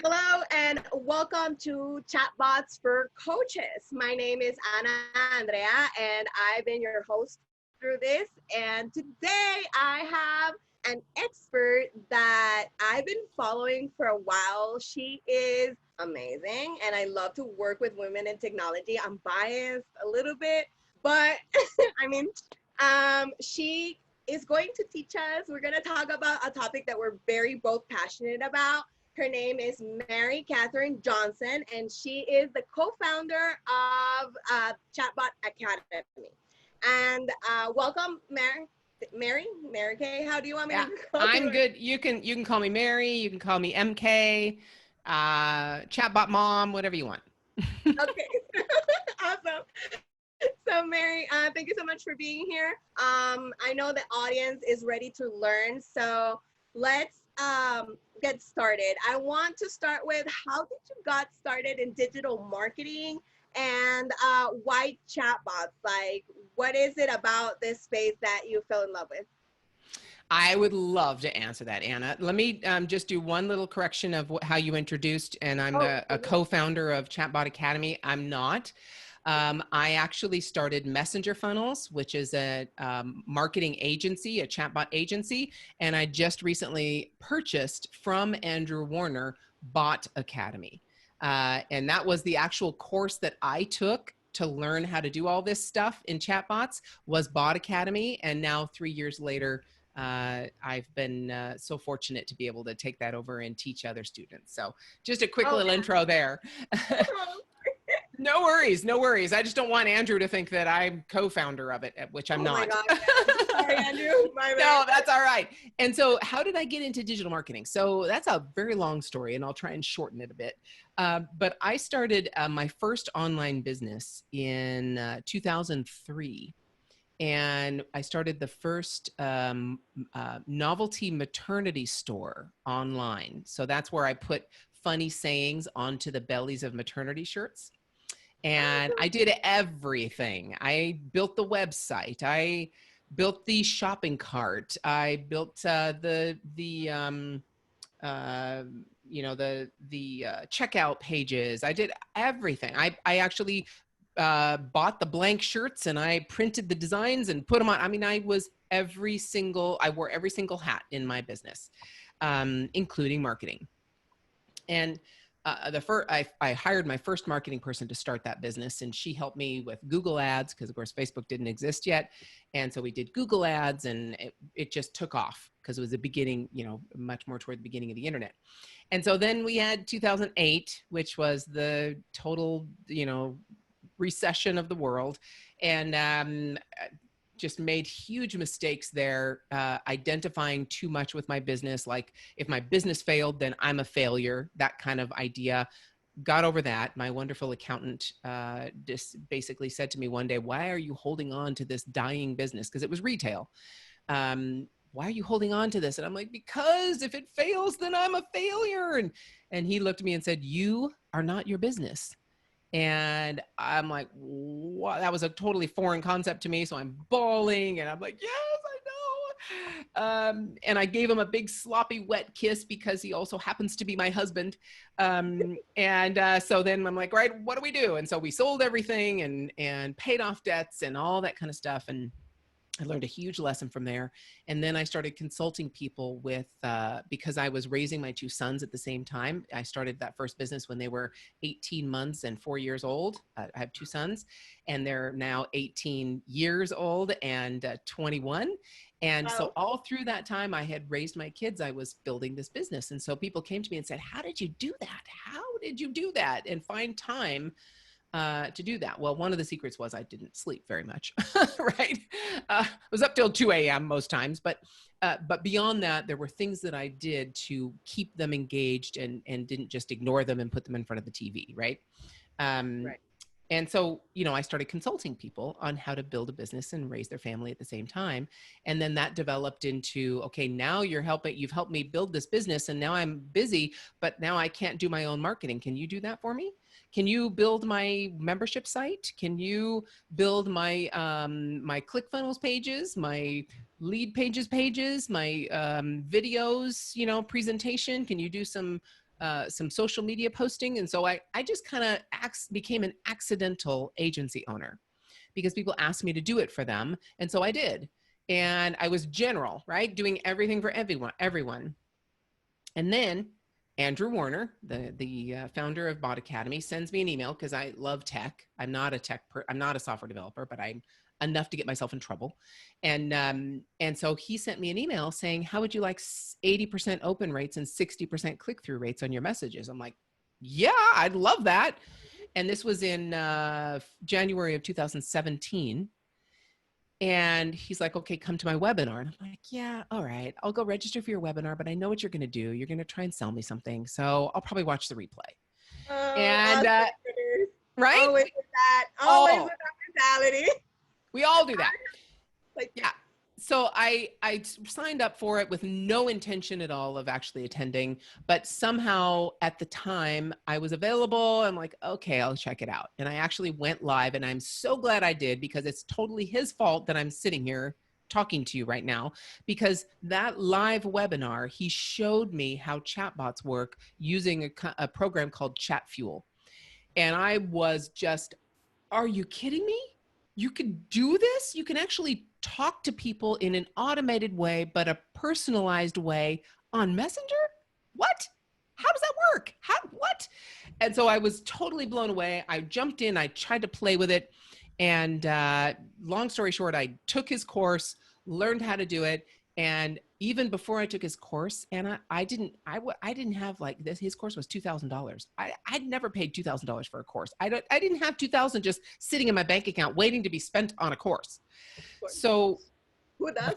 Hello and welcome to Chatbots for Coaches. My name is Ana Andrea and I've been your host through this. And today I have an expert that I've been following for a while. She is amazing and I love to work with women in technology. I'm biased a little bit, but I mean, she is going to teach us. We're going to talk about a topic that we're very both passionate about. Her name is Katherine Johnson, and she is the co-founder of Chatbot Academy. And welcome, Mary Kay. How do you want me Yeah, to call I'm you? good. You can call me Mary. You can call me MK, chatbot mom, whatever you want. Okay, awesome. So, Mary, thank you so much for being here. I know the audience is ready to learn, so let's get started. I want to start with how did you got started in digital marketing and why chatbots? Like, what is it about this space that you fell in love with? I would love to answer that, Anna. Let me just do one little correction of how you introduced, and I'm Oh, a co-founder of Chatbot Academy. I'm not. I actually started Messenger Funnels, which is a marketing agency, a chatbot agency, and I just recently purchased from Andrew Warner Bot Academy. And that was the actual course that I took to learn how to do all this stuff in chatbots was Bot Academy. And now 3 years later, I've been so fortunate to be able to take that over and teach other students. So just a quick oh little intro there. No worries, no worries. I just don't want Andrew to think that I'm co-founder of it, which I'm oh my not. God. Yeah. Sorry, Andrew. My No, bad. that's all right. And so how did I get into digital marketing? So that's a very long story and I'll try and shorten it a bit. But I started my first online business in 2003. And I started the first novelty maternity store online. So that's where I put funny sayings onto the bellies of maternity shirts. And I did everything. I built the website. I built the shopping cart. I built uh, the checkout pages. I did everything. I actually bought the blank shirts and I printed the designs and put them on. I mean, I wore every single hat in my business, including marketing. And I hired my first marketing person to start that business, and she helped me with Google ads because, of course, Facebook didn't exist yet. And so we did Google ads, and it just took off because it was the beginning, much more toward the beginning of the internet. And so then we had 2008, which was the total, recession of the world, and just made huge mistakes there, identifying too much with my business. Like if my business failed, then I'm a failure, that kind of idea. Got over that. My wonderful accountant just basically said to me one day, why are you holding on to this dying business? Because it was retail. Why are you holding on to this? And I'm like, because if it fails, then I'm a failure. And he looked at me and said, you are not your business. And I'm like, wow, that was a totally foreign concept to me. So I'm bawling and I'm like, yes, I know. And I gave him a big sloppy wet kiss because he also happens to be my husband. So then I'm like, right, what do we do? And so we sold everything and paid off debts and all that kind of stuff. And I learned a huge lesson from there. And then I started consulting people with, because I was raising my two sons at the same time. I started that first business when they were 18 months and 4 years old. I have two sons and they're now 18 years old and 21. And so Wow. all through that time I had raised my kids, I was building this business. And so people came to me and said, how did you do that? How did you do that? And find time to do that? Well, one of the secrets was I didn't sleep very much, right? I was up till 2 a.m. most times, but beyond that, there were things that I did to keep them engaged and didn't just ignore them and put them in front of the TV, right? Um, Right. and so, I started consulting people on how to build a business and raise their family at the same time. And then that developed into, okay, now you've helped me build this business and now I'm busy, but now I can't do my own marketing. Can you do that for me? Can you build my membership site? Can you build my, my ClickFunnels pages, my lead pages, my videos, presentation? Can you do some some social media posting. And so I just kind of became an accidental agency owner because people asked me to do it for them. And so I did. And I was general, right? Doing everything for everyone. And then Andrew Warner, the founder of Bot Academy, sends me an email because I love tech. I'm not a software developer, but I'm enough to get myself in trouble. And so he sent me an email saying, how would you like 80% open rates and 60% click-through rates on your messages? I'm like, yeah, I'd love that. And this was in January of 2017. And he's like, okay, come to my webinar. And I'm like, yeah, all right, I'll go register for your webinar, but I know what you're going to do. You're going to try and sell me something. So I'll probably watch the replay. Oh, And, awesome. right? Always with that. Always with that mentality. We all do that. Like, yeah. So I signed up for it with no intention at all of actually attending, but somehow at the time I was available. I'm like, okay, I'll check it out. And I actually went live, and I'm so glad I did, because it's totally his fault that I'm sitting here talking to you right now, because that live webinar, he showed me how chatbots work using a program called Chat Fuel. And I was just, are you kidding me? You can do this? You can actually talk to people in an automated way, but a personalized way on Messenger? What? How does that work? What? And so I was totally blown away. I jumped in, I tried to play with it. And long story short, I took his course, learned how to do it. And even before I took his course, Anna, I didn't have like this. His course was $2,000. I'd never paid $2,000 for a course. I didn't have $2,000 just sitting in my bank account waiting to be spent on a course. So who does?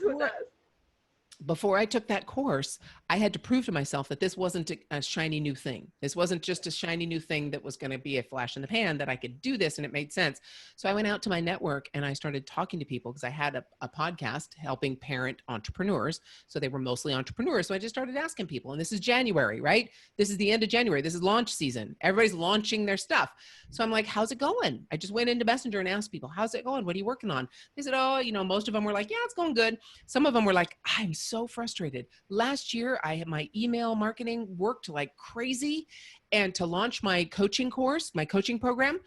Before I took that course, I had to prove to myself that this wasn't a shiny new thing. This wasn't just a shiny new thing that was going to be a flash in the pan, that I could do this and it made sense. So I went out to my network and I started talking to people, because I had a podcast helping parent entrepreneurs. So they were mostly entrepreneurs. So I just started asking people, and this is January, right? This is the end of January. This is launch season. Everybody's launching their stuff. So I'm like, how's it going? I just went into Messenger and asked people, how's it going? What are you working on? They said, oh, most of them were like, yeah, it's going good. Some of them were like, I'm so frustrated. Last year, I had my email marketing worked like crazy, and to launch my coaching course, my coaching program,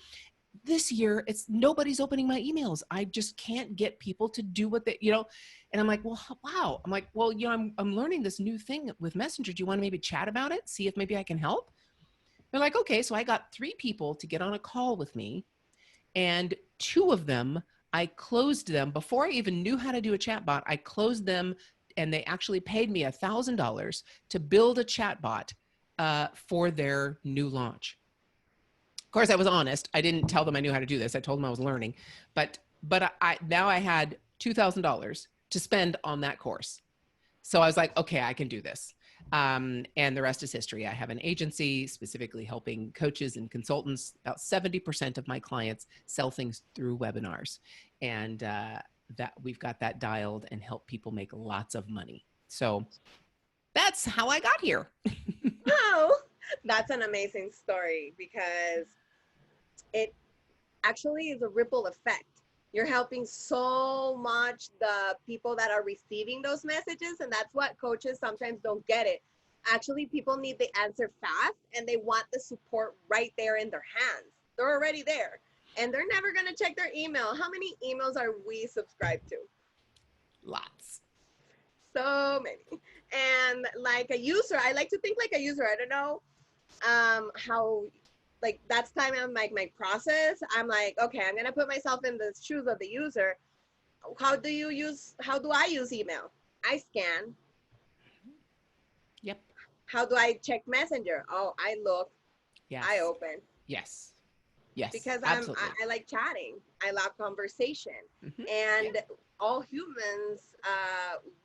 this year, nobody's opening my emails. I just can't get people to do what they, and I'm like, well, wow. I'm like, well, I'm learning this new thing with Messenger. Do you want to maybe chat about it? See if maybe I can help? They're like, okay. So I got 3 people to get on a call with me, and 2 of them, I closed them before I even knew how to do a chatbot. I closed them, and they actually paid me $1,000 to build a chatbot for their new launch. Of course, I was honest. I didn't tell them I knew how to do this. I told them I was learning, but now I had $2,000 to spend on that course. So I was like, okay, I can do this. And the rest is history. I have an agency specifically helping coaches and consultants. About 70% of my clients sell things through webinars, and that we've got that dialed and help people make lots of money. So that's how I got here. Wow, that's an amazing story, because it actually is a ripple effect. You're helping so much the people that are receiving those messages, and that's what coaches sometimes don't get it. Actually, people need the answer fast, and they want the support right there in their hands. They're already there, and they're never going to check their email. How many emails are we subscribed to? Lots. So many. And like a user, I like to think like a user. I don't know how, like, that's time I'm like my process. I'm like, okay, I'm gonna put myself in the shoes of the user. How do I use email? I scan. Yep. How do I check Messenger? Oh, I look. Yes. I open. Yes. Yes. Because absolutely. I like chatting. I love conversation. Mm-hmm. And all humans,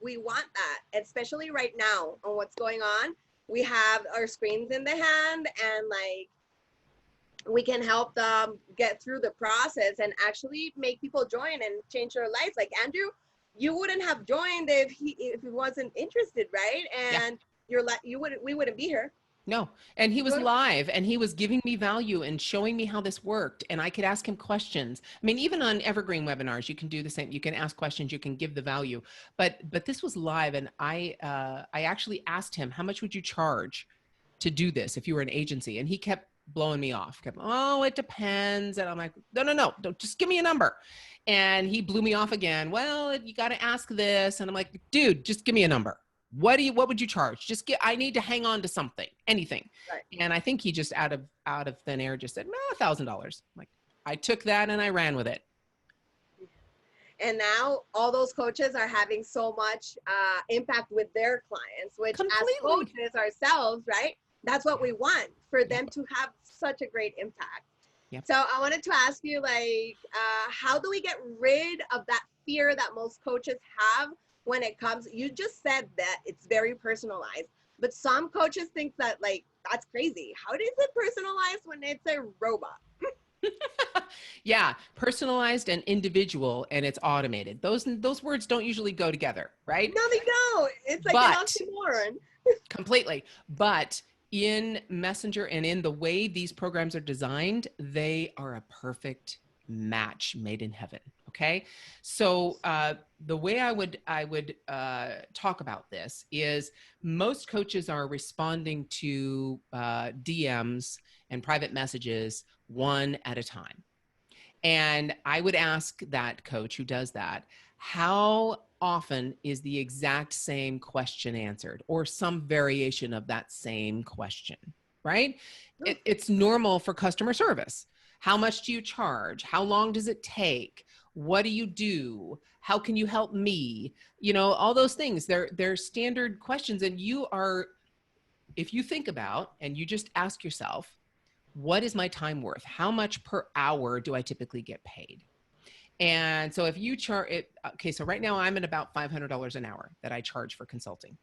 we want that, especially right now on what's going on. We have our screens in the hand, and like, we can help them get through the process and actually make people join and change their lives. Like Andrew, you wouldn't have joined if he wasn't interested, right? And we wouldn't be here. No. And he was live, and he was giving me value and showing me how this worked, and I could ask him questions. I mean, even on evergreen webinars, you can do the same. You can ask questions, you can give the value, but this was live. And I actually asked him, how much would you charge to do this if you were an agency? And he kept blowing me off. Oh, it depends. And I'm like, no, don't, just give me a number. And he blew me off again. Well, you got to ask this. And I'm like, dude, just give me a number. What would you charge? I need to hang on to something, anything. Right. And I think he just out of thin air just said, $1,000. Like, I took that and I ran with it. And now all those coaches are having so much impact with their clients, which Completely. as coaches ourselves, right? That's what we want, for them to have such a great impact. Yep. So I wanted to ask you, like, how do we get rid of that fear that most coaches have when it comes? You just said that it's very personalized, but some coaches think that, like, that's crazy. How is it personalized when it's a robot? Yeah, personalized and individual, and it's automated. Those words don't usually go together, right? No, they don't. It's like an oxymoron. Completely. But in Messenger and in the way these programs are designed, they are a perfect match made in heaven. Okay. So the way I would talk about this is most coaches are responding to DMs and private messages one at a time. And I would ask that coach who does that, how often is the exact same question answered, or some variation of that same question, right? It's normal for customer service. How much do you charge? How long does it take? What do you do? How can you help me? You know, all those things, they're standard questions. And if you think about and you just ask yourself, what is my time worth? How much per hour do I typically get paid? And so if you charge it, okay, so right now I'm at about $500 an hour that I charge for consulting.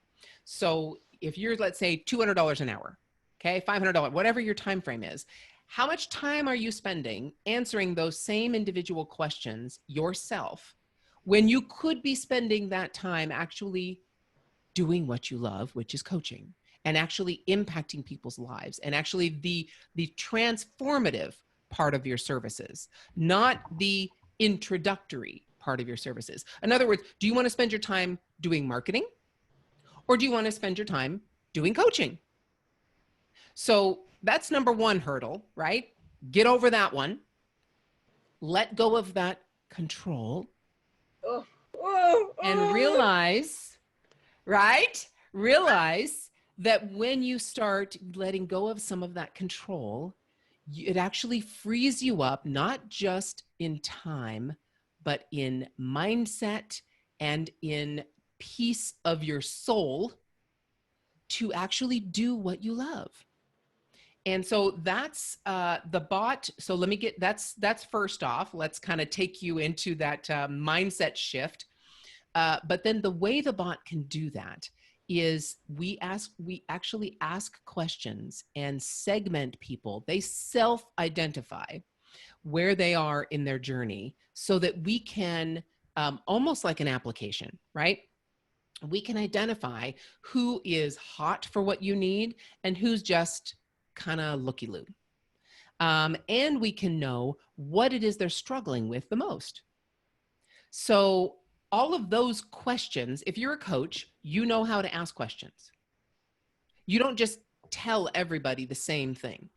So if you're, let's say, $200 an hour, okay, $500, whatever your time frame is, how much time are you spending answering those same individual questions yourself when you could be spending that time actually doing what you love, which is coaching, and actually impacting people's lives, and actually the transformative part of your services, not the introductory part of your services. In other words, do you want to spend your time doing marketing, or do you want to spend your time doing coaching? So that's number one hurdle, right? Get over that one. Let go of that control and realize, right? Realize that when you start letting go of some of that control, it actually frees you up, not just in time, but in mindset and in peace of your soul to actually do what you love. And so that's the bot. So let me get, that's first off. Let's kind of take you into that mindset shift. But then the way the bot can do that is we actually ask questions and segment people. They self-identify where they are in their journey so that we can, almost like an application, right? We can identify who is hot for what you need and who's just kind of looky-loo. And we can know what it is they're struggling with the most. So all of those questions, if you're a coach, you know how to ask questions. You don't just tell everybody the same thing.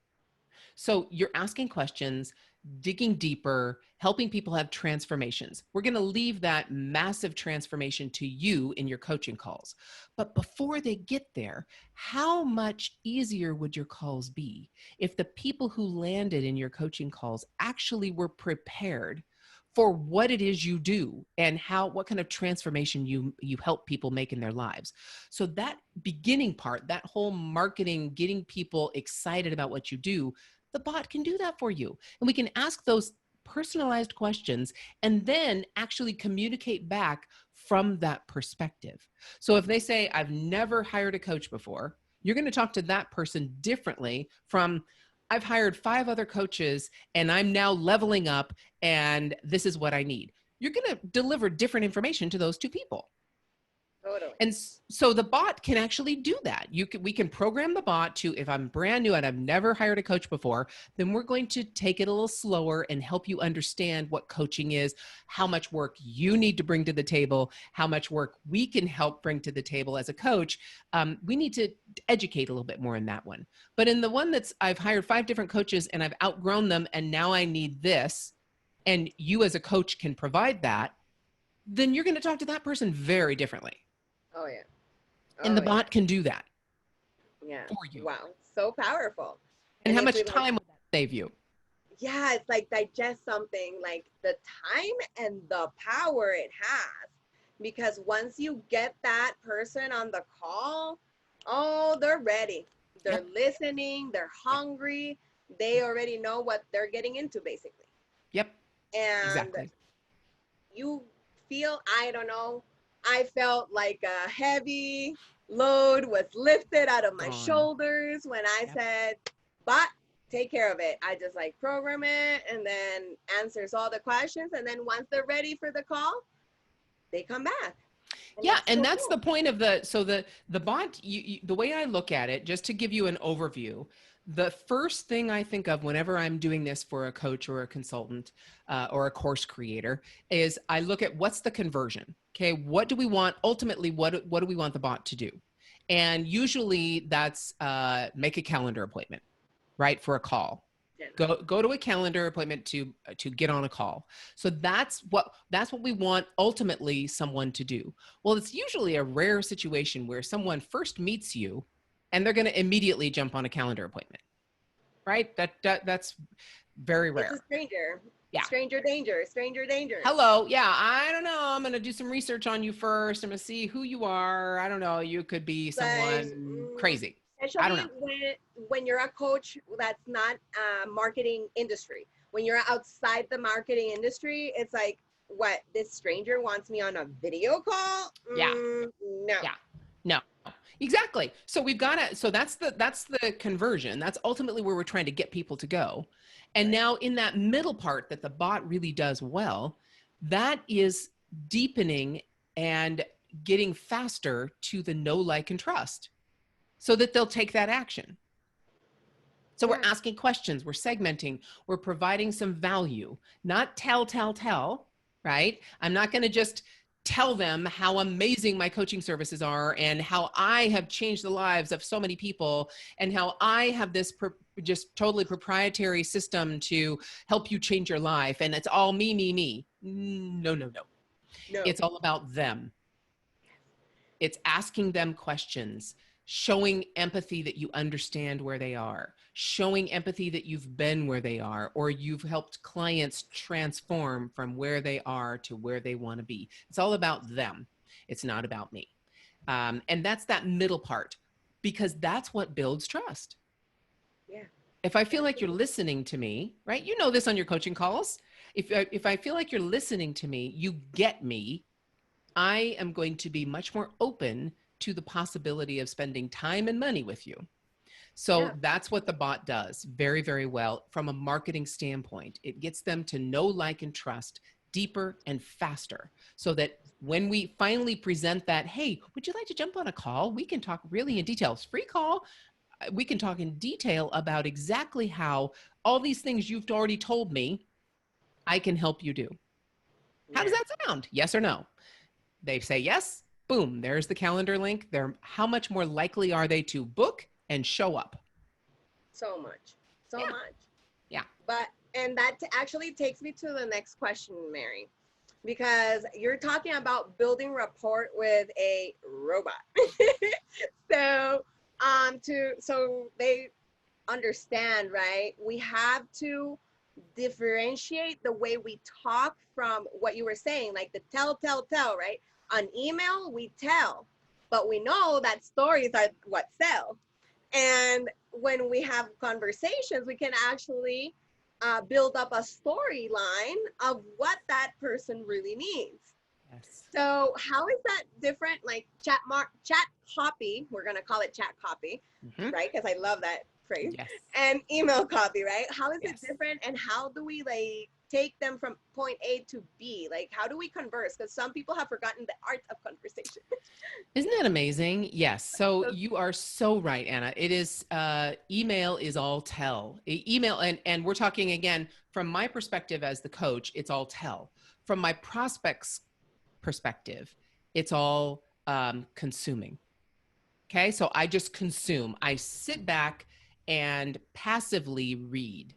So you're asking questions, digging deeper, helping people have transformations. We're going to leave that massive transformation to you in your coaching calls. But before they get there, how much easier would your calls be if the people who landed in your coaching calls actually were prepared for what it is you do and what kind of transformation you help people make in their lives? So that beginning part, that whole marketing, getting people excited about what you do, the bot can do that for you. And we can ask those personalized questions and then actually communicate back from that perspective. So if they say, I've never hired a coach before, you're going to talk to that person differently from, I've hired 5 other coaches and I'm now leveling up and this is what I need. You're going to deliver different information to those 2 people. Totally. And so the bot can actually do that. We can program the bot to, if I'm brand new and I've never hired a coach before, then we're going to take it a little slower and help you understand what coaching is, how much work you need to bring to the table, how much work we can help bring to the table as a coach. We need to educate a little bit more in that one. But in the one that's, I've hired 5 different coaches and I've outgrown them and now I need this, and you as a coach can provide that, then you're going to talk to that person very differently. Oh yeah. And the Oh yeah. bot can do that Yeah. for you. Wow. So powerful. And And how if much we like, time would that save you? yeah, it's like digest something, like the time and the power it has. Because once you get that person on the call, oh, they're ready. They're Yep. listening, they're Yep. hungry, they already know what they're getting into basically. Yep. And Exactly. you feel, I don't know, I felt like a heavy load was lifted out of my Gone. shoulders when I Yep. said, but take care of it. I just like program it and then answers all the questions. And then once they're ready for the call, they come back. And Yeah, it's and so that's the cool. point of the bot. The way I look at it, just to give you an overview, the first thing I think of whenever I'm doing this for a coach or a consultant or a course creator is I look at what's the conversion. Okay, what do we want ultimately? What do we want the bot to do? And usually that's make a calendar appointment, right, for a call. Yeah. Go to a calendar appointment to get on a call. So that's what we want ultimately someone to do. Well, it's usually a rare situation where someone first meets you and they're going to immediately jump on a calendar appointment, right? That's very It's rare. a stranger. Yeah. Stranger danger. Stranger danger. Hello. Yeah, I don't know. I'm going to do some research on you first. I'm going to see who you are. I don't know. You could be Like, someone crazy. I don't especially know. when you're a coach that's not marketing industry. When you're outside the marketing industry, it's like, what, this stranger wants me on a video call? Yeah. No. Yeah. No. Exactly. So we've got to, so that's the conversion. That's ultimately where we're trying to get people to go. And Right. now in that middle part that the bot really does well, that is deepening and getting faster to the know, like, and trust so that they'll take that action. So we're Yeah. asking questions, we're segmenting, we're providing some value, not tell, right? I'm not going to just tell them how amazing my coaching services are and how I have changed the lives of so many people and how I have this just totally proprietary system to help you change your life. And it's all me. No, no, no. No. It's all about them. It's asking them questions, showing empathy that you understand where they are, showing empathy that you've been where they are, or you've helped clients transform from where they are to where they want to be. It's all about them. It's not about me. And that's that middle part, because that's what builds trust. Yeah. If I feel like you're Definitely. listening to me, right? You know this on your coaching calls. If I feel like you're listening to me, you get me, I am going to be much more open to the possibility of spending time and money with you. So Yeah. that's what the bot does very, very well from a marketing standpoint. It gets them to know, like, and trust deeper and faster so that when we finally present that, hey, would you like to jump on a call? We can talk really in detail. It's free call. We can talk in detail about exactly how all these things you've already told me I can help you do. How does Yeah. that sound? Yes or no? They say yes, boom, there's the calendar link. How much more likely are they to book and show up? So much. So Yeah, much. yeah, But, and that actually takes me to the next question, Mary, because you're talking about building rapport with a robot. So, so they understand, right? We have to differentiate the way we talk from what you were saying, like the tell, right? On email, we tell, but we know that stories are what sell. And when we have conversations, we can actually build up a storyline of what that person really needs. yes. So how is that different? Like chat copy, we're gonna call it chat copy, Hmm. right? Because I love that phrase, Yes. and email copy, right? How is it Yes. different, and how do we like take them from point A to B? Like, how do we converse? Because some people have forgotten the art of conversation. Isn't that amazing? Yes. So So, you are so right, Anna. It is email is all tell. Email, and we're talking again from my perspective as the coach, it's all tell. From my prospects perspective, it's all consuming. Okay. So I just consume. I sit back and passively read.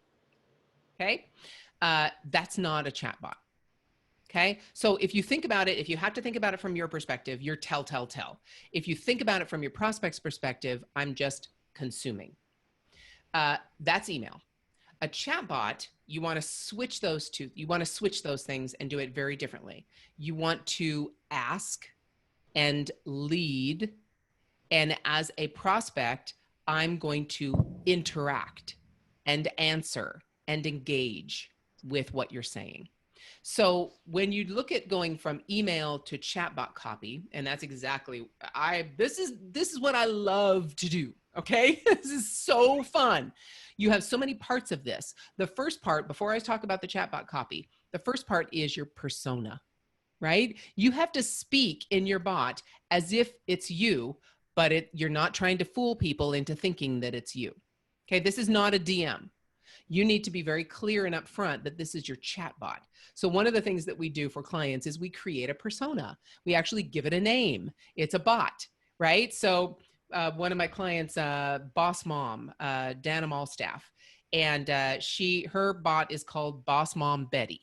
Okay. That's not a chatbot. Okay. So if you think about it, if you have to think about it from your perspective, you're tell, tell, tell. If you think about it from your prospect's perspective, I'm just consuming. That's email. A chatbot, you want to switch those two. You want to switch those things and do it very differently. You want to ask and lead. And as a prospect, I'm going to interact and answer and engage with what you're saying. So when you look at going from email to chatbot copy, and that's exactly this is what I love to do. Okay. This is so fun. You have so many parts of this. The first part, before I talk about the chatbot copy, the first part is your persona, right? You have to speak in your bot as if it's you, but you're not trying to fool people into thinking that it's you. Okay. This is not a DM. You need to be very clear and upfront that this is your chatbot. So one of the things that we do for clients is we create a persona. We actually give it a name. It's a bot, right? So one of my clients, Boss Mom, Dana Malstaff, and her bot is called Boss Mom Betty.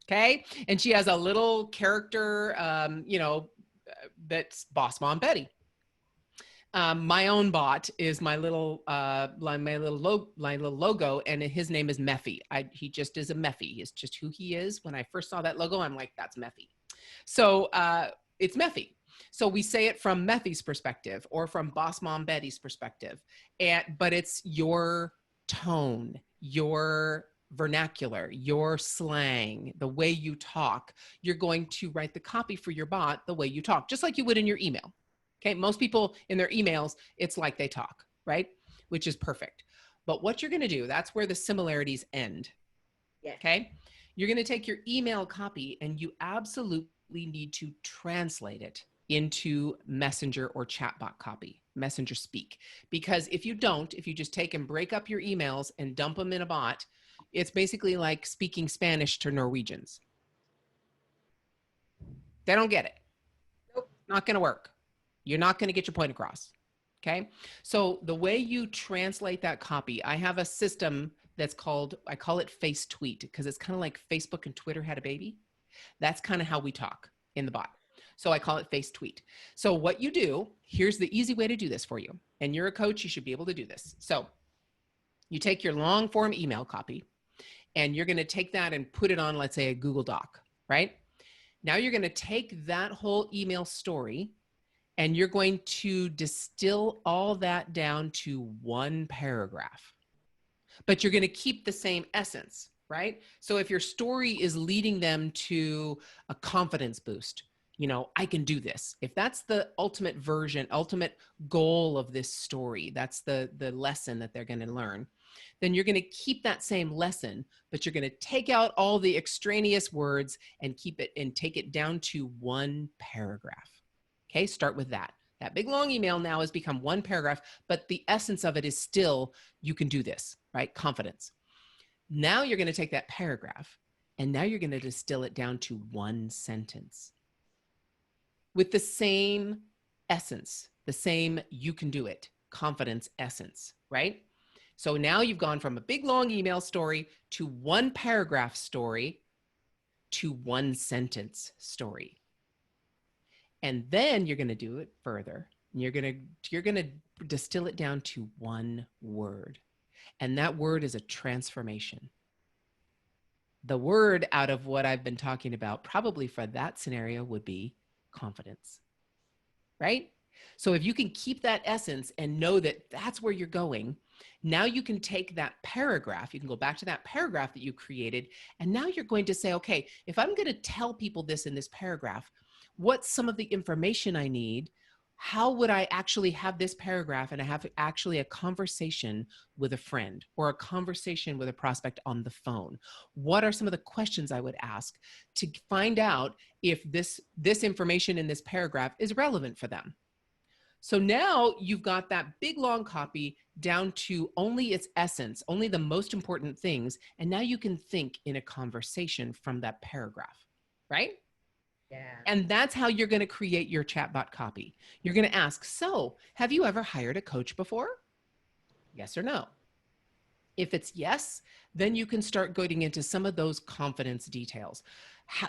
Okay, and she has a little character, that's Boss Mom Betty. My own bot is my little logo, and his name is Meffy. He just is a Meffy. It's just who he is. When I first saw that logo, I'm like, that's Meffy. So it's Meffy. So we say it from Meffy's perspective or from Boss Mom Betty's perspective, but it's your tone, your vernacular, your slang, the way you talk. You're going to write the copy for your bot the way you talk, just like you would in your email. Okay, most people in their emails, it's like they talk, right? Which is perfect. But what you're going to do, that's where the similarities end. yes. Okay, you're going to take your email copy and you absolutely need to translate it into messenger or chatbot copy, messenger speak. Because if you don't, if you just take and break up your emails and dump them in a bot, it's basically like speaking Spanish to Norwegians. They don't get it. Nope. Not going to work. You're not going to get your point across. Okay. So the way you translate that copy, I have a system that's I call it face tweet, because it's kind of like Facebook and Twitter had a baby. That's kind of how we talk in the bot. So I call it face tweet. So what you do, here's the easy way to do this for you. And you're a coach, you should be able to do this. So you take your long form email copy and you're going to take that and put it on, let's say, a Google Doc, right? Now you're going to take that whole email story and you're going to distill all that down to one paragraph. But you're going to keep the same essence, right? So if your story is leading them to a confidence boost, I can do this. If that's the ultimate version, ultimate goal of this story, that's the lesson that they're going to learn, then you're going to keep that same lesson, but you're going to take out all the extraneous words and take it down to one paragraph. Okay, start with that. That big long email now has become one paragraph, but the essence of it is still, you can do this, right? Confidence. Now you're going to take that paragraph and now you're going to distill it down to one sentence with the same essence, the same you can do it, confidence essence, right? So now you've gone from a big long email story to one paragraph story to one sentence story. And then you're going to do it further. You're going to distill it down to one word. And that word is a transformation. The word out of what I've been talking about, probably for that scenario, would be confidence, right? So if you can keep that essence and know that that's where you're going, now you can take that paragraph, you can go back to that paragraph that you created, and now you're going to say, okay, if I'm going to tell people this in this paragraph, what's some of the information I need? how would I actually have this paragraph and I have actually a conversation with a friend or a conversation with a prospect on the phone? What are some of the questions I would ask to find out if this information in this paragraph is relevant for them? So now you've got that big long copy down to only its essence, only the most important things. And now you can think in a conversation from that paragraph, right? Yeah. And that's how you're going to create your chatbot copy. You're going to ask, so have you ever hired a coach before? Yes or no? If it's yes, then you can start going into some of those confidence details.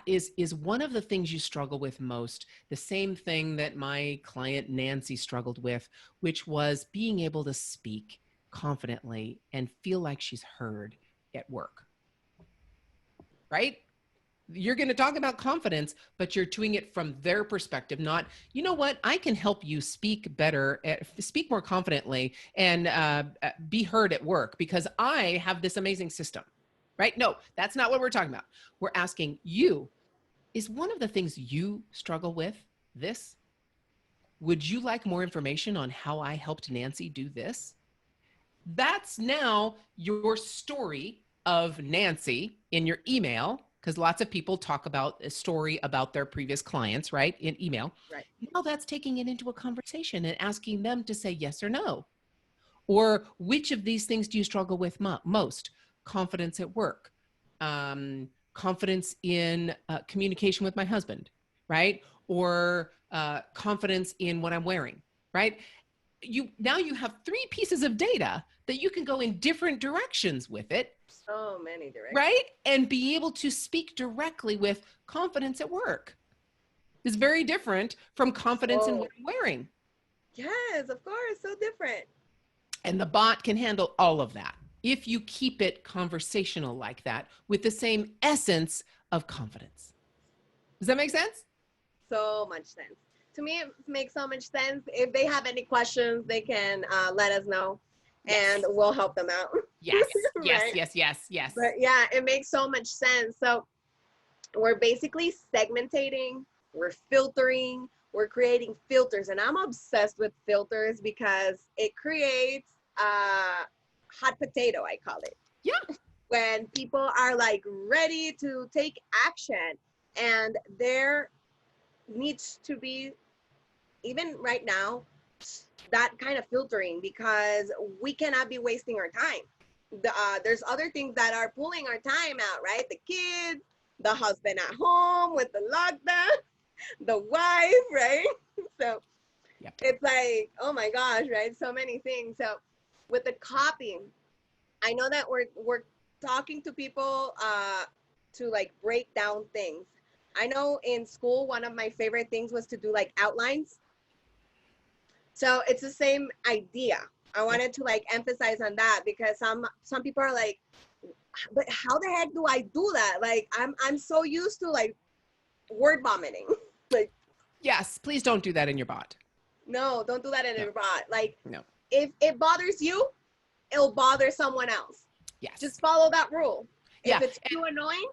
Is one of the things you struggle with most the same thing that my client Nancy struggled with, which was being able to speak confidently and feel like she's heard at work, right? You're going to talk about confidence, but you're doing it from their perspective, not, you know what, I can help you speak better, speak more confidently, and be heard at work because I have this amazing system, right? No, that's not what we're talking about. We're asking you, is one of the things you struggle with this? Would you like more information on how I helped Nancy do this? That's now your story of Nancy in your email, because lots of people talk about a story about their previous clients, right, in email. Right. Now that's taking it into a conversation and asking them to say yes or no. Or which of these things do you struggle with most? Confidence at work, confidence in communication with my husband, right? Or confidence in what I'm wearing, right? You have 3 pieces of data that you can go in different directions with it, So many directions. right? And be able to speak directly with confidence at work. Is very different from confidence in So what I'm wearing. yes, of course, so different. And the bot can handle all of that if you keep it conversational like that with the same essence of confidence. Does that make sense? So much sense. To me, it makes so much sense. If they have any questions, they can let us know, and Yes. we'll help them out. Yes. Yes. Right. Yes. Yes. Yes. But yeah, it makes so much sense. So we're basically segmentating, we're filtering, we're creating filters. And I'm obsessed with filters because it creates hot potato, I call it. Yeah. When people are like ready to take action, and there needs to be, even right now, that kind of filtering, because we cannot be wasting our time. There's other things that are pulling our time out, right? The kids, the husband at home with the lockdown, the wife, right? So Yep. it's like, oh my gosh, right? So many things. So with the copy, I know that we're talking to people to like break down things. I know in school, one of my favorite things was to do like outlines. So it's the same idea. I Yep. wanted to like emphasize on that because some people are like, but how the heck do I do that? Like I'm so used to like word vomiting. Like, Yes. Please don't do that in your bot. no, don't do that in No. a bot. Like No. if it bothers you, it'll bother someone else. Yes. Just follow that rule. Yeah. If it's too annoying,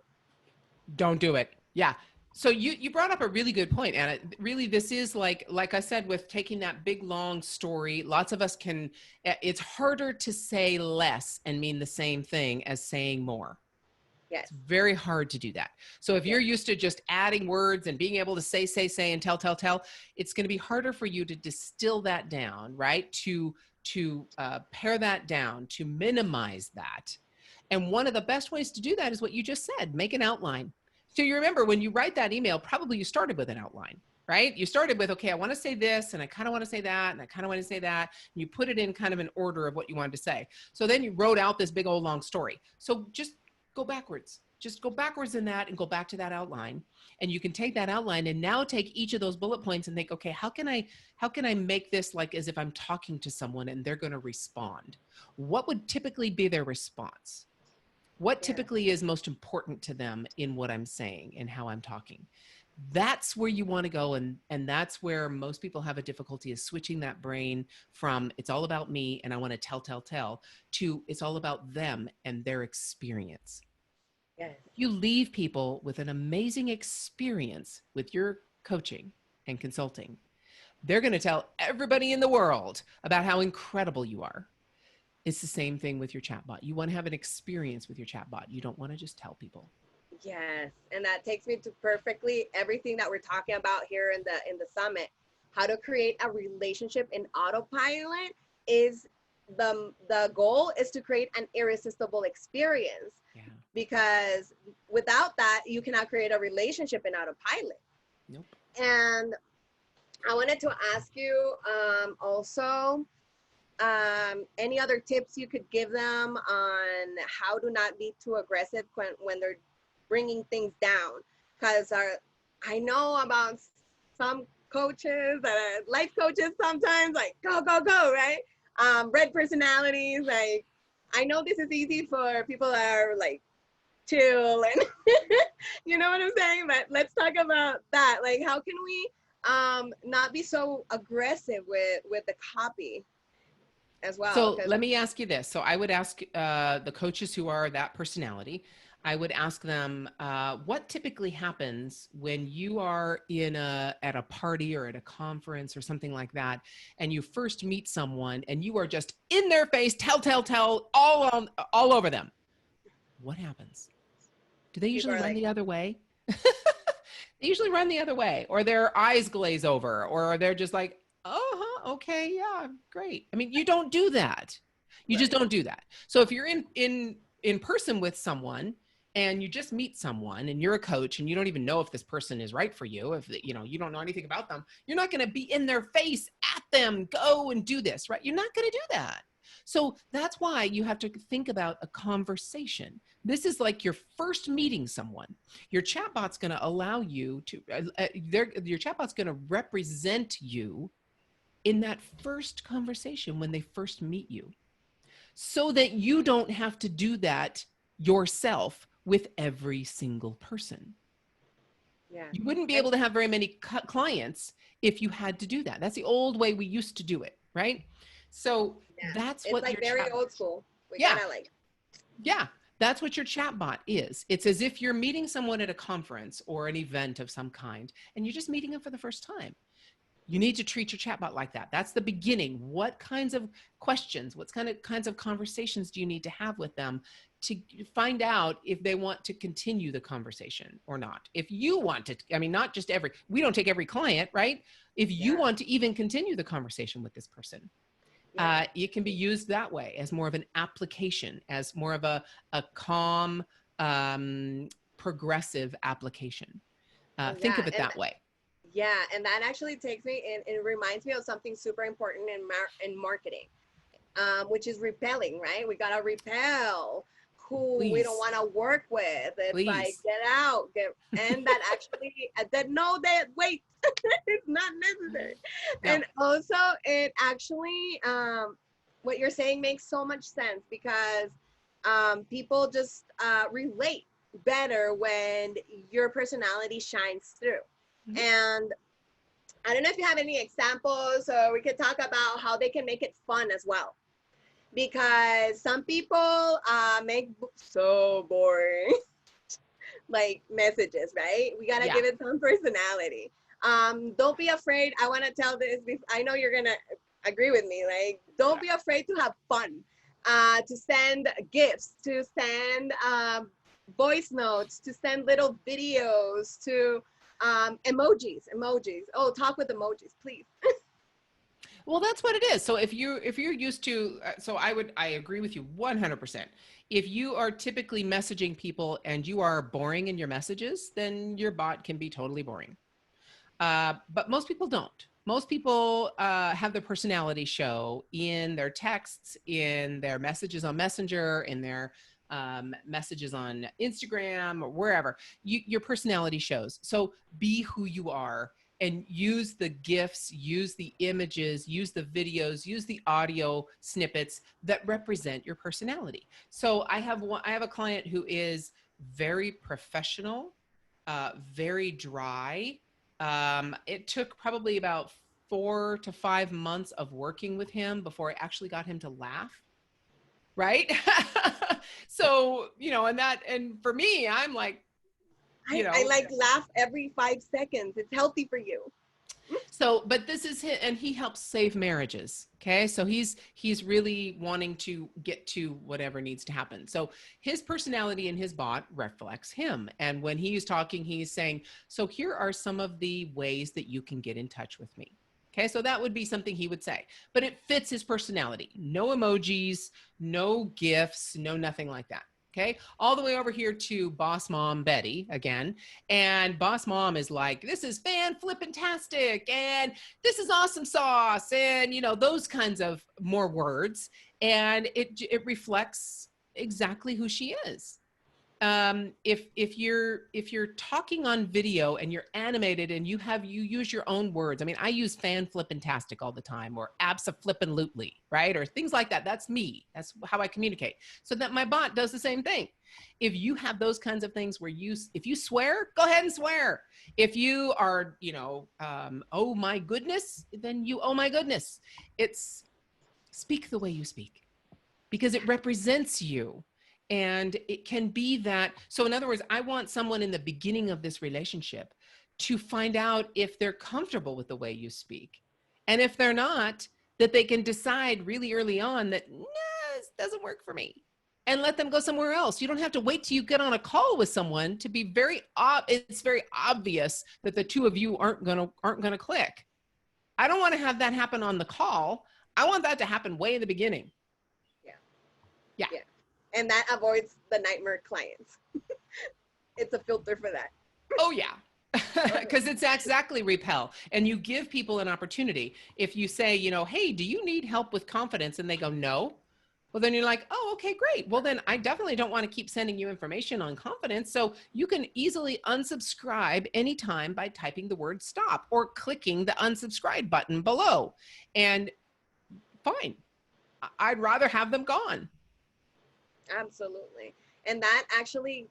Don't do it. Yeah. So you brought up a really good point, Anna. Really, this is like I said, with taking that big long story, lots of us can. It's harder to say less and mean the same thing as saying more. yes, It's very hard to do that. So if you're yes, used to just adding words and being able to say, and tell, it's going to be harder for you to distill that down, right? To pare that down, to minimize that. And one of the best ways to do that is what you just said: make an outline. So you remember when you write that email, probably you started with an outline, right? You started with, okay, I want to say this, and I kind of want to say that, and I kind of want to say that. And you put it in kind of an order of what you wanted to say. So then you wrote out this big old long story. So just go backwards. Just go backwards in that and go back to that outline. And you can take that outline and now take each of those bullet points and think, okay, how can I make this like as if I'm talking to someone and they're going to respond? What would typically be their response? What yes, typically is most important to them in what I'm saying and how I'm talking? That's where you want to go. And that's where most people have a difficulty, is switching that brain from it's all about me and I want to tell to it's all about them and their experience. yes. You leave people with an amazing experience with your coaching and consulting, They're going to tell everybody in the world about how incredible you are. It's the same thing with your chatbot. You want to have an experience with your chatbot. You don't want to just tell people. Yes, and that takes me to perfectly everything that we're talking about here in the summit. How to create a relationship in autopilot is the goal is to create an irresistible experience. Yeah. Because without that, you cannot create a relationship in autopilot. Nope. And I wanted to ask you also any other tips you could give them on how to not be too aggressive when they're bringing things down, because I know about some coaches that are life coaches sometimes, like go go go, right? Red personalities, like I know this is easy for people that are like chill and you know what I'm saying, but let's talk about that. Like how can we not be so aggressive with the copy as well? So let me ask you this. So I would ask the coaches who are that personality, I would ask them, what typically happens when you are at a party or at a conference or something like that, and you first meet someone and you are just in their face, tell, all over them. What happens? Do they usually run the other way? They usually run the other way, or their eyes glaze over, or they're just like, okay, yeah, great. I mean, you don't do that. You just don't do that. So if you're in person with someone and you just meet someone and you're a coach and you don't even know if this person is right for you, if you know, you don't know anything about them, you're not going to be in their face at them, go and do this, right? You're not going to do that. So that's why you have to think about a conversation. This is like your first meeting someone. Your chatbot's going to allow you to, your chatbot's going to represent you in that first conversation when they first meet you, so that you don't have to do that yourself with every single person. Yeah. You wouldn't be able to have very many clients if you had to do that. That's the old way we used to do it, right? So that's what it's like very old school. Yeah, that's what your chatbot is. It's as if you're meeting someone at a conference or an event of some kind, and you're just meeting them for the first time. You need to treat your chatbot like that. That's the beginning. What kinds of questions, what kinds of conversations do you need to have with them to find out if they want to continue the conversation or not? If you want to, I mean, not just we don't take every client, right? If you want to even continue the conversation with this person, it can be used that way, as more of an application, as more of a calm, progressive application. Think of it that way. Yeah, and that actually takes me and it reminds me of something super important in marketing, which is repelling, right? We gotta repel who we don't want to work with. It's like get out, and that actually wait, it's not necessary. No. And also, it actually what you're saying makes so much sense, because people just relate better when your personality shines through. And I don't know if you have any examples, or we could talk about how they can make it fun as well. Because some people make so boring like messages, right? We gotta give it some personality. Don't be afraid. I want to tell this. I know you're gonna agree with me. Like, don't be afraid to have fun. To send gifts, to send voice notes, to send little videos, to emojis. Oh, talk with emojis, please. Well, that's what it is. So if you're used to, so I agree with you 100%. If you are typically messaging people and you are boring in your messages, then your bot can be totally boring. But most people don't. Most people have their personality show in their texts, in their messages on Messenger, in their messages on Instagram, or wherever. Your personality shows. So be who you are and use the GIFs, use the images, use the videos, use the audio snippets that represent your personality. So I have a client who is very professional, very dry. It took probably about 4 to 5 months of working with him before I actually got him to laugh. Right? So, you know, and for me, I'm like, you know, I like laugh every 5 seconds. It's healthy for you. So, but this is him, and he helps save marriages. Okay, so he's really wanting to get to whatever needs to happen. So his personality in his bot reflects him, and when he's talking, he's saying, "So here are some of the ways that you can get in touch with me." Okay, so that would be something he would say, but it fits his personality. No emojis, no gifs, no nothing like that. Okay, all the way over here to Boss Mom Betty again. And Boss Mom is like, this is fan flippin-tastic, and this is awesome sauce, and you know, those kinds of more words. And it reflects exactly who she is. If you're talking on video and you're animated and you use your own words. I mean, I use fan flippin-tastic all the time, or abso-flippin'-lutely, right? Or things like that. That's me. That's how I communicate. So that my bot does the same thing. If you have those kinds of things where if you swear, go ahead and swear. If you are, oh my goodness, then you, oh my goodness. It's speak the way you speak, because it represents you. And it can be that. So in other words, I want someone in the beginning of this relationship to find out if they're comfortable with the way you speak. And if they're not, that they can decide really early on that, nah, this doesn't work for me, and let them go somewhere else. You don't have to wait till you get on a call with someone to be it's very obvious that the two of you aren't gonna click. I don't want to have that happen on the call. I want that to happen way in the beginning. Yeah. And that avoids the nightmare clients. It's a filter for that. Oh yeah. Because it's exactly repel. And you give people an opportunity. If you say, hey, do you need help with confidence? And they go, no. Well, then you're like, oh, okay, great. Well, then I definitely don't want to keep sending you information on confidence. So you can easily unsubscribe anytime by typing the word stop or clicking the unsubscribe button below. And fine. I'd rather have them gone. Absolutely. And that actually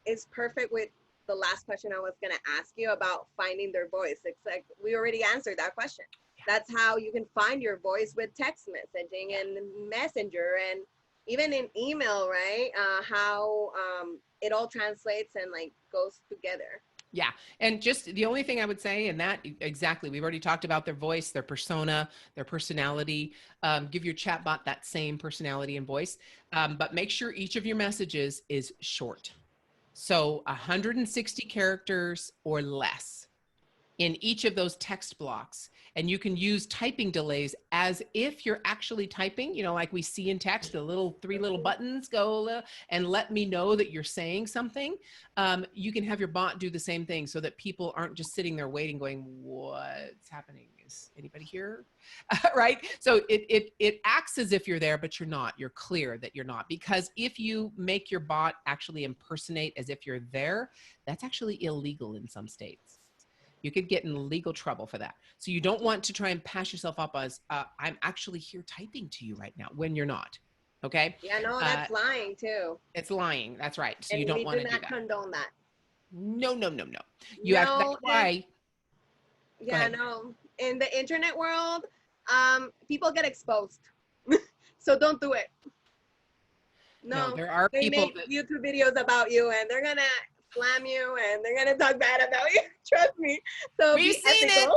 is perfect with the last question I was going to ask you about finding their voice. It's like we already answered that question. That's how you can find your voice with text messaging and Messenger, and even in email, right? How it all translates and like goes together. Yeah. And just the only thing I would say, and that exactly, we've already talked about their voice, their persona, their personality. Give your chatbot that same personality and voice, but make sure each of your messages is short. So 160 characters or less in each of those text blocks. And you can use typing delays as if you're actually typing, like we see in text, the three little buttons go and let me know that you're saying something. You can have your bot do the same thing so that people aren't just sitting there waiting going, what's happening? Is anybody here? Right? So it acts as if you're there, but you're not. You're clear that you're not. Because if you make your bot actually impersonate as if you're there, that's actually illegal in some states. You could get in legal trouble for that. So you don't want to try and pass yourself up as I'm actually here typing to you right now when you're not. Okay. Yeah, no, that's lying too. It's lying. That's right. So and you don't want to do that. We do not condone that. No. That's why. Yeah, no. In the internet world, people get exposed. So don't do it. No, there are people make YouTube videos about you, and they're gonna slam you, and they're gonna talk bad about you. Trust me. So we've seen it.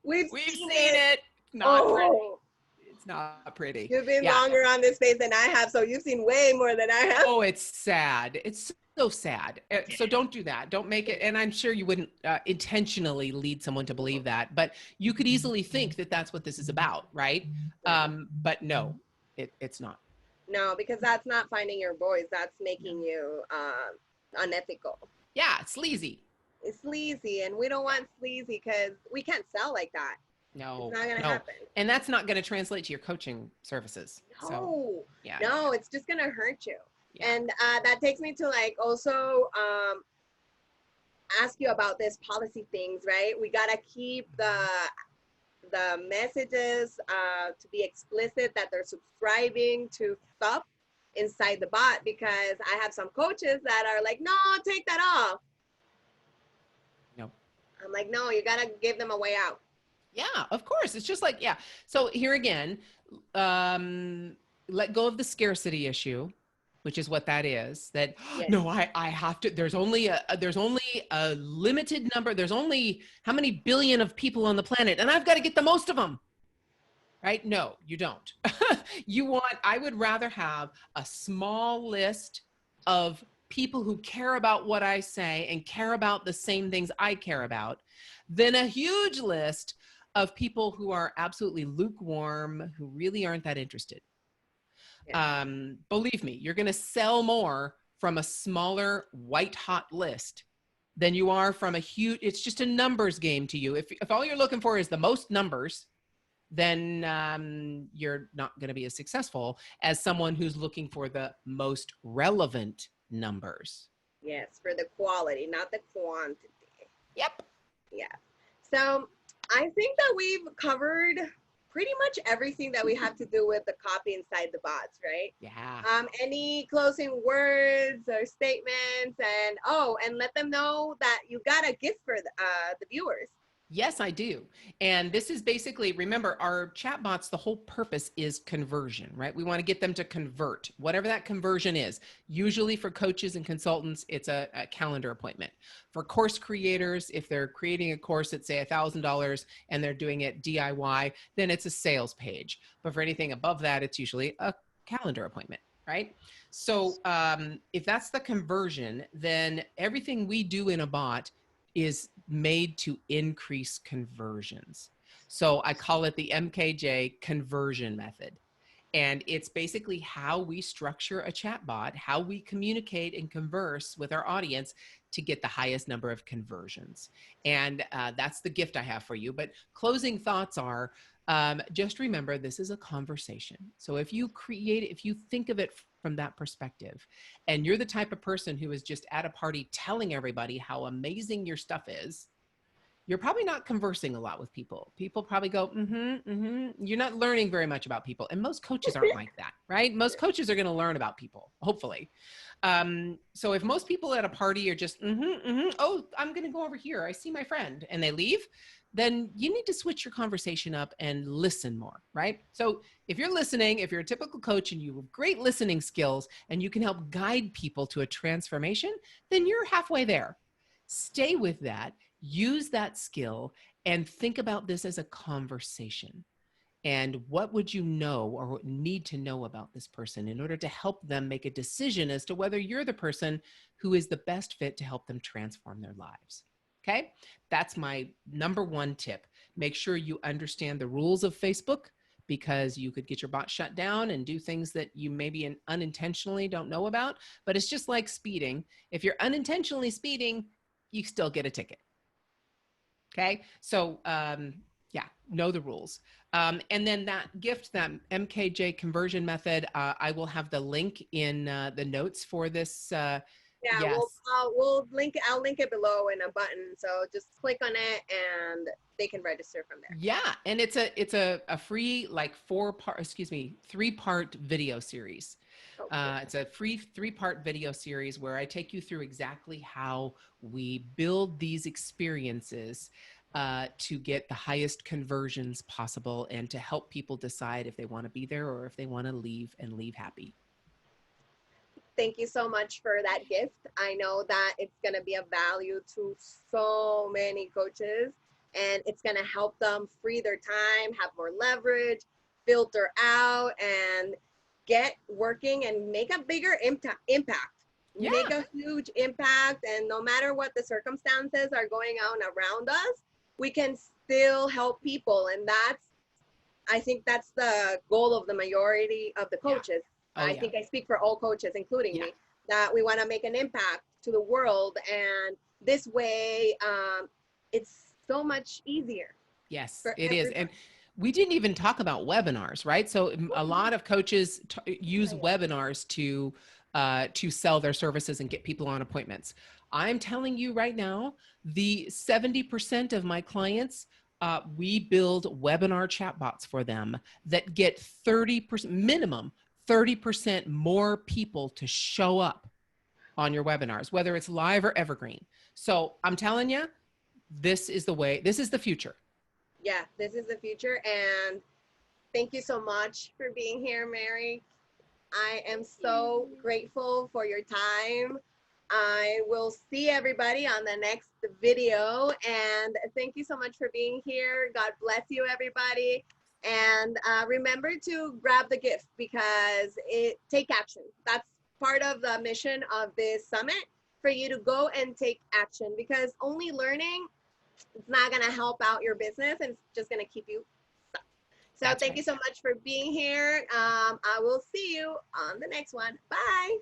We've seen it. Pretty. It's not pretty. You've been longer on this space than I have, so you've seen way more than I have. Oh, it's sad. It's so sad. So don't do that. Don't make it. And I'm sure you wouldn't intentionally lead someone to believe that, but you could easily think that that's what this is about, right? But no, it's not. No, because that's not finding your voice. That's making you unethical. Yeah, it's sleazy. It's sleazy, and we don't want sleazy because we can't sell like that. No, it's not going to happen. And that's not going to translate to your coaching services. No, so, yeah, no, it's just going to hurt you. Yeah. And that takes me to like also ask you about this policy things, right? We got to keep the messages to be explicit that they're subscribing to stuff inside the bot, because I have some coaches that are like, no, take that off. No. I'm like, no, you got to give them a way out. Yeah, of course. It's just like, yeah. So here again, let go of the scarcity issue which is what that is, that Yes. no, I have to, there's only a limited number, there's only how many billion of people on the planet, and I've got to get the most of them. Right? No, you don't. I would rather have a small list of people who care about what I say and care about the same things I care about than a huge list of people who are absolutely lukewarm, who really aren't that interested. Yes. Believe me, you're going to sell more from a smaller white hot list than you are from a huge, it's just a numbers game to you. If all you're looking for is the most numbers, then you're not going to be as successful as someone who's looking for the most relevant numbers. Yes, for the quality, not the quantity. Yep. Yeah. So I think that we've covered pretty much everything that we have to do with the copy inside the bots, right? Yeah. Any closing words or statements, and let them know that you got a gift for the viewers. Yes, I do. And this is basically, remember, our chatbots, the whole purpose is conversion, right? We want to get them to convert, whatever that conversion is. Usually for coaches and consultants, it's a calendar appointment. For course creators, if they're creating a course at, say, $1,000 and they're doing it DIY, then it's a sales page. But for anything above that, it's usually a calendar appointment, right? So if that's the conversion, then everything we do in a bot is made to increase conversions. So I call it the MKJ conversion method. And it's basically how we structure a chatbot, how we communicate and converse with our audience to get the highest number of conversions. And that's the gift I have for you. But closing thoughts are, just remember, this is a conversation. So if you think of it from that perspective, and you're the type of person who is just at a party telling everybody how amazing your stuff is, you're probably not conversing a lot with people. People probably go, You're not learning very much about people. And most coaches aren't like that, right? Most coaches are going to learn about people, hopefully. So if most people at a party are just, oh, I'm going to go over here, I see my friend, and they leave, then you need to switch your conversation up and listen more, right? So if you're listening, if you're a typical coach and you have great listening skills and you can help guide people to a transformation, then you're halfway there. Stay with that, use that skill, and think about this as a conversation. And what would you know or need to know about this person in order to help them make a decision as to whether you're the person who is the best fit to help them transform their lives? Okay, that's my number one tip. Make sure you understand the rules of Facebook, because you could get your bot shut down and do things that you maybe unintentionally don't know about. But it's just like speeding. If you're unintentionally speeding, you still get a ticket. Okay, so yeah, know the rules. And then that gift, that MKJ conversion method, I will have the link in the notes for this. Yeah, Yes. I'll link it below in a button. So just click on it and they can register from there. Yeah, and it's a free, like 3-part video series. Okay. It's a free 3-part video series where I take you through exactly how we build these experiences to get the highest conversions possible and to help people decide if they want to be there or if they want to leave and leave happy. Thank you so much for that gift. I know that it's going to be of value to so many coaches, and it's going to help them free their time, have more leverage, filter out, and get working and make a bigger impact. Yeah. Make a huge impact. And no matter what the circumstances are going on around us, we can still help people. And I think that's the goal of the majority of the coaches. Yeah. I think I speak for all coaches, including me, that we want to make an impact to the world. And this way, it's so much easier. Yes, it is. And we didn't even talk about webinars, right? So a lot of coaches use webinars to sell their services and get people on appointments. I'm telling you right now, the 70% of my clients, we build webinar chatbots for them that get 30%, minimum 30% more people to show up on your webinars, whether it's live or evergreen. So I'm telling you, this is the way, this is the future. Yeah, this is the future. And thank you so much for being here, Mary. I am so grateful for your time. I will see everybody on the next video. And thank you so much for being here. God bless you, everybody. And remember to grab the gift because it take action. That's part of the mission of this summit, for you to go and take action, because only learning, it's not going to help out your business, and it's just going to keep you stuck. So That's thank right. you so much for being here. I will see you on the next one. Bye.